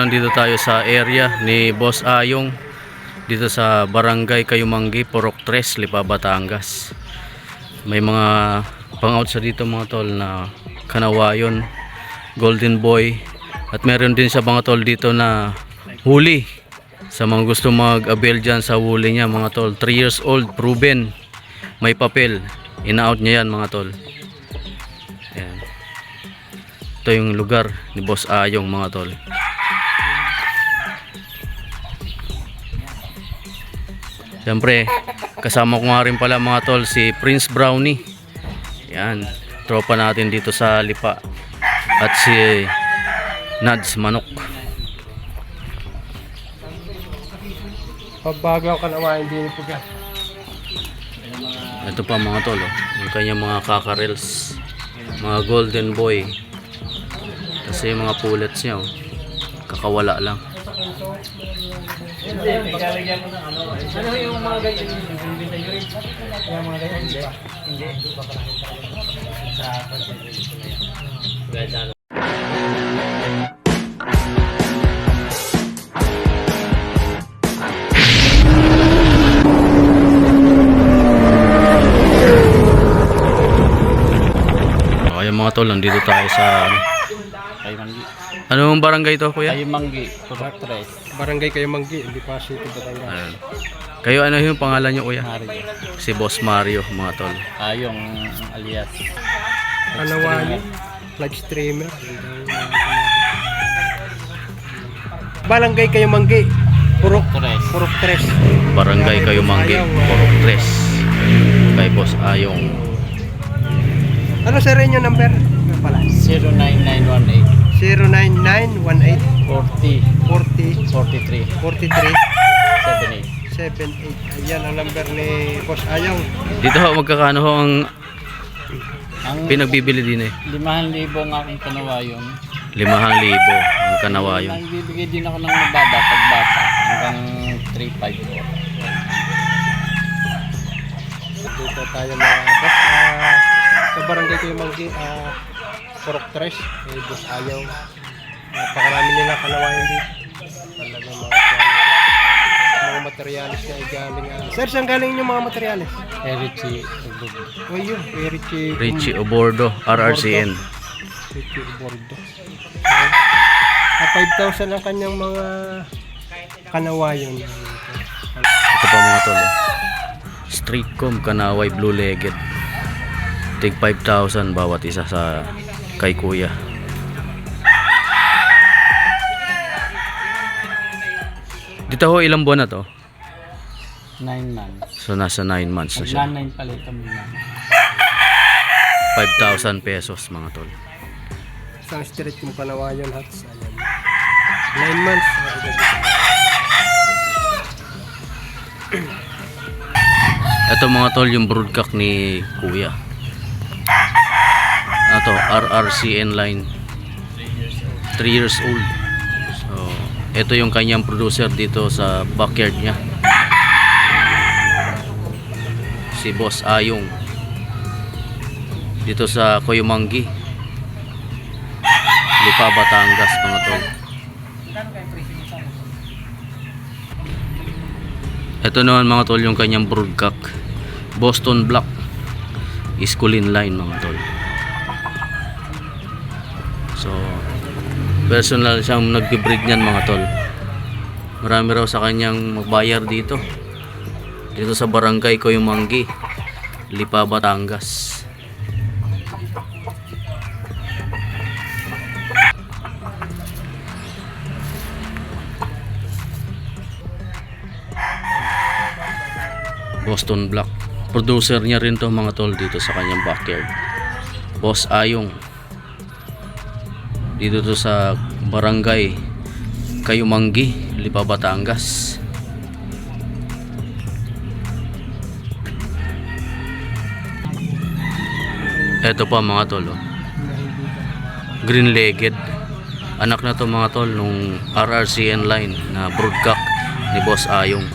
Nandito tayo sa area ni Boss Ayong dito sa Barangay Kayumanggi, Purok 3, Lipa, Batangas. May mga pang-out sa dito mga tol na kanawayon, golden boy, at meron din sa mga tol dito na huli. Sa mga gusto mag-avail dyan sa huli niya mga tol, 3 years old, proven, may papel, ina-out niya yan mga tol. Ayan. Ito yung lugar ni Boss Ayong mga tol. Siyempre, kasama ko nga rin pala mga tol si Prince Brownie. Yan, tropa natin dito sa Lipa. At si Nads Manok. Pagbago ka naman, hindi po ka. Ito pa mga tol, oh, yung kanyang mga kakarels, mga golden boy. Kasi yung mga pullets niya, oh, kakawala lang. Ano yung mga ganyan yung binta nyo rin? Yung mga ganyan, hindi pa. Hindi pa pala. Sa pagkakas. Kaya mga tol, nandito tayo sa Kayumanggi. anong barangay to kuya? Kayumanggi, Purok 3. Barangay Kayumanggi, hindi pa City Batangas. Ayan. Kayo ano yung pangalan nyo kuya? Mario. Si Boss Mario mga tol. Ayong alias. Kanawayo, live streamer. Barangay Kayumanggi, Purok 3. Purok 3. Barangay Kayumanggi, Purok 3. Kay Boss Ayong. Ano sa rin yung number? Ano pala? 09918 09918 40 40 43 43 78. 78. Ayan ang number ni Boss Ayong. Dito ho magkakano ho ang Ang pinagbibili din eh? 5,000 ang aking kanawayon. 5,000 ang kanawayon. Nagbibigay din ako ng mababa pagbata hanggang 354. Dito tayo mga boss. Sa barangay Kayumanggi, Purok 3, Boss Ayong. Napakarami nila kanawayan dito. Talagang mga materialis na galing. Sir, saan galing yung mga materialis? Richie. O yun, Richie Obordo, RRCN. Richie Obordo. 5,000 ang kanyang mga kanawayon. Ito pa mga tol. Streetcom Kanaway Blue Legged. Tig 5,000 bawat isa sa kay kuya. Dito ho ilang buwan na to? 9 months. So nasa 9 months na siya. Nag-9 pala ito muna. 5,000 pesos mga tol. Isang street yung kanawayon hats. 9 months. Ito mga tol yung broodcock ni kuya. Ito RRCN line, 3 years old. So ito yung kanyang producer dito sa backyard niya, si Boss Ayong dito sa Kayumanggi, Lipa, Batangas mga tol. Ito naman mga tol yung kanyang broodcock, Boston Black, Iskulin line mga tol. So personal siyang nagbe-breed niyan mga tol. Marami raw sa kanyang magbayar dito sa Barangay Kayumanggi, Lipa, Batangas. Boston Black, producer niya rin to mga tol dito sa kanyang backyard. Boss Ayong dito to sa Barangay Kayumanggi, Lipa, Batangas. Ito pa mga tol, oh. Green Legged, anak na to mga tol nung RRCN line na broodcock ni Boss Ayong.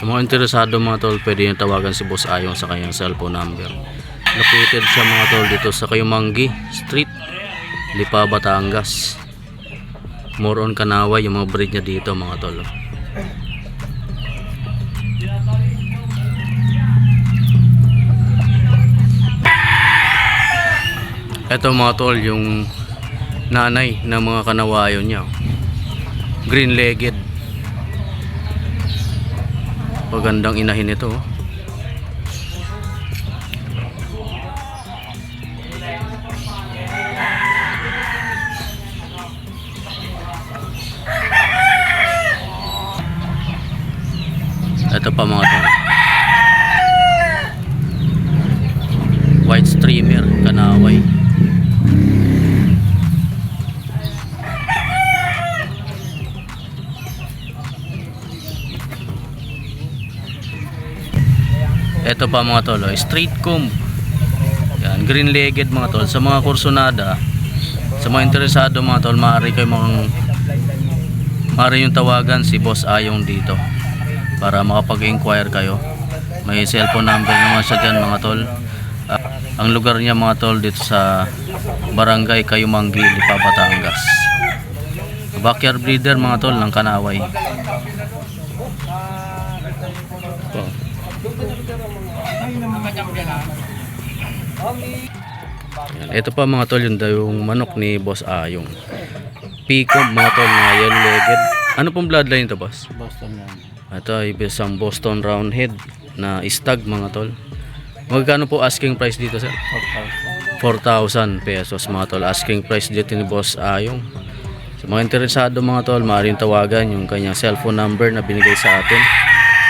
Sa mga interesado mga tol, pwede nyo tawagan si Boss Ayong sa kanyang cellphone number Located siya mga tol dito sa Kayumanggi Street, Lipa, Batangas. More on Kanaway yung mga breed niya dito mga tol. Ito mga tol yung nanay ng mga kanawayon niya. Green-legged. Pagandang inahin ito. Ito pa mga tol. White streamer, Kanaway. Ito pa mga tol, straight comb. Yan, green-legged mga tol. Sa mga kursunada, sa mga interesado mga tol, maaari yung tawagan si Boss Ayong dito para makapag-inquire kayo. May cellphone number naman siya dyan mga tol. Ang lugar niya mga tol dito sa Barangay Kayumanggi, Lipa, Batangas. Backyard breeder mga tol ng Kanaway. Ito pa mga tol yung manok ni Boss Ayong. Peacock mga tol na yellow-legged. Ano pong bloodline ito boss? Boston yan. Ito ay isang Boston Roundhead na stag mga tol. Magkano po asking price dito sir? 4,000 pesos mga tol. Asking price dito ni Boss Ayong. Sa mga interesado mga tol, maaaring tawagan yung kanyang cellphone number na binigay sa atin.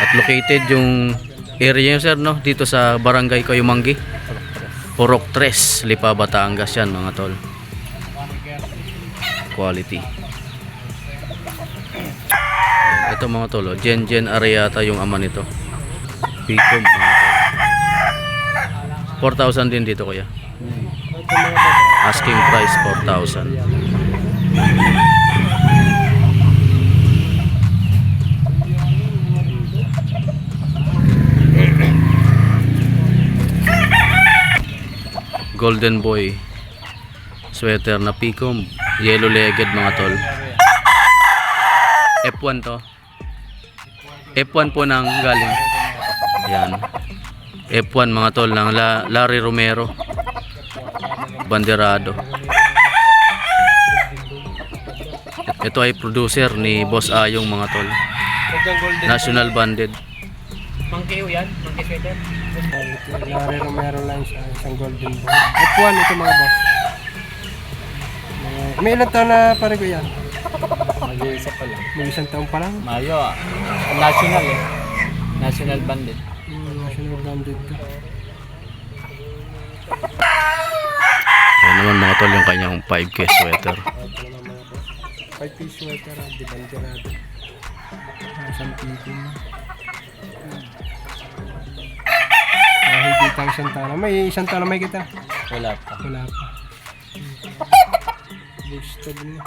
At located yung area niya sir no, dito sa Barangay Kayumanggi, Purok 3, Lipa, Batangas yan mga tol. Quality. Ito mga tol, Jen Ariata yung ama nito. Peacock mga tol. 4,000 din dito kuya. Asking price 4,000. Golden Boy sweater na Peacock, yellow legged mga tol. F1 to. F1 po nang galing. Ayan. F1 mga tol ng Larry Romero. Banderado. Ito ay producer ni Boss Ayong mga tol. National banded. Monkey yan? Monkey sweater? Larry Romero lang siya, isang golden boy. F1 ito mga boss. May ilang taon na pare ko yan? Mag-iisa pa lang. May isang taon pa lang? Mayo ah. National eh. National bandit. National banded ka. Ayan naman mga tol yung kanyang 5K sweater. 5-piece sweater, di banderado. Isang pico na. Hindi tayo isang taon. May isang taon na may kita. Wala pa. Wala pa. Boosted niya.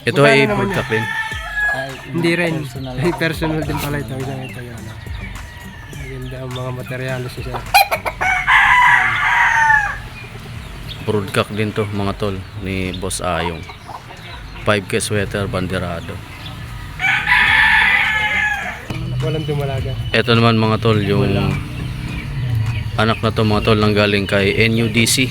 Ito ay Peacock din. Ay, Hindi rin. personal. Ay, personal din pala ito. Isang ito yun. Maganda ang mga materyales siya. Broadcock din to mga tol ni Boss Ayong. 5K sweater banderado. Walang dumalaga. Ito naman mga tol yung anak na to mga tol nang galing kay NUDC.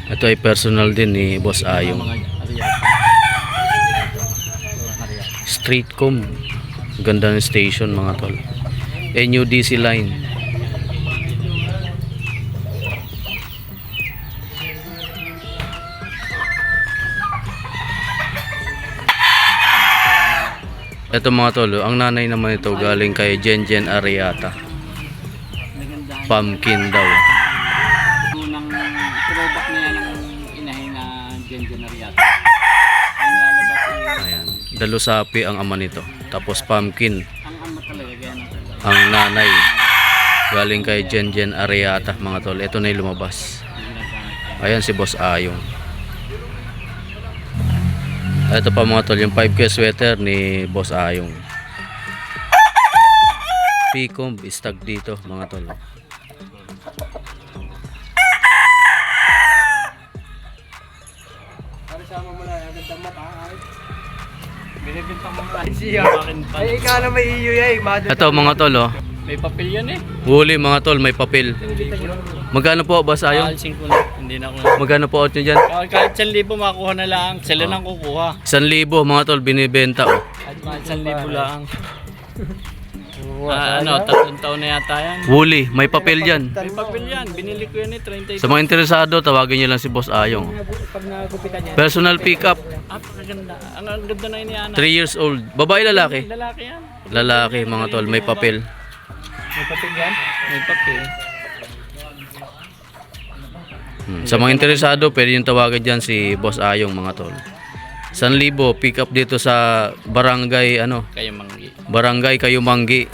Ito ay personal din ni Boss Ayong. Street comb. Ganda ng station mga tol. NUDC line. Ito mga tol, ang nanay naman ito galing kay Jen Ariata. Pumpkin daw. Unang product niya ng inahin na Gengenariat. Ang nalabas ay Ayan, dalusapi ang ama nito. Tapos pumpkin ang ama talaga kaya na talaga. ang nanay. Galing kay Jen Ariata mga tol. Ito na yung lumabas. Ayan si Boss Ayong. Ito pa mga tol, yung 5K sweater ni Boss Ayong. Picom stag dito mga tol. Para sama mo na, agad ang mata. Binibinta mo nga. Siya. Ay, ikaw na may iyo yan. Ito mga tol oh. May papel yan eh. Huli mga tol, may papel. Magkano po boss Ayong? Aalisin ko na. Hindi na ako. Magkano po out nyo dyan? Kahit 1,000 makuha na lang. Sila nang kukuha. 1,000 mga tol binibenta oh. Kahit 1,000 lang. Ano, 3 taon na yata yan. Huli, may papel yan. May papel yan. Binili ko yan eh. 30. Sa mga interesado, tawagin nyo lang si Boss Ayong. Pag nagupitan niya. Personal pickup, Napakaganda. Ang ganda na ini Ana. 3 years old. Babae, lalaki? Lalaki yan. Lalaki mga tol, may papel. May papel yan? May papel. Sa mga interesado, pwede yung tawagan dyan si Boss Ayong mga tol. 1,000 pick up dito sa barangay Kayo manggi. Barangay Kayumanggi,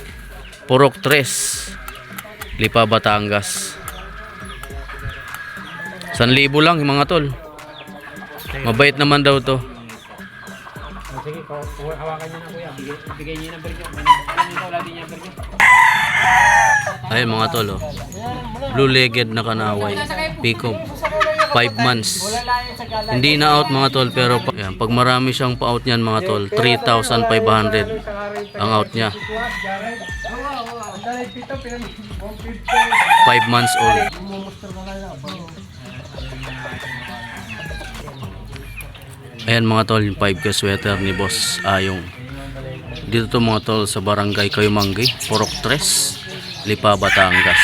Purok 3, Lipa, Batangas. 1,000 lang mga tol. Mabait naman daw to. Sige, hawakan niyo na kuya. Bigay niyo yung number niyo. Ikaw lagi niyo number niyo. Ayun mga tol oh. Blue-legged na kanaway, Picom, 5 months. Hindi na out mga tol, pero yan, pag marami siyang pa-out niyan mga tol, 3,500 ang out niya. 5 months old. Ayan mga tol, yung 5K sweater ni Boss Ayong. Dito to mga tol sa barangay Kayumanggi, Purok 3, Lipa, Batangas.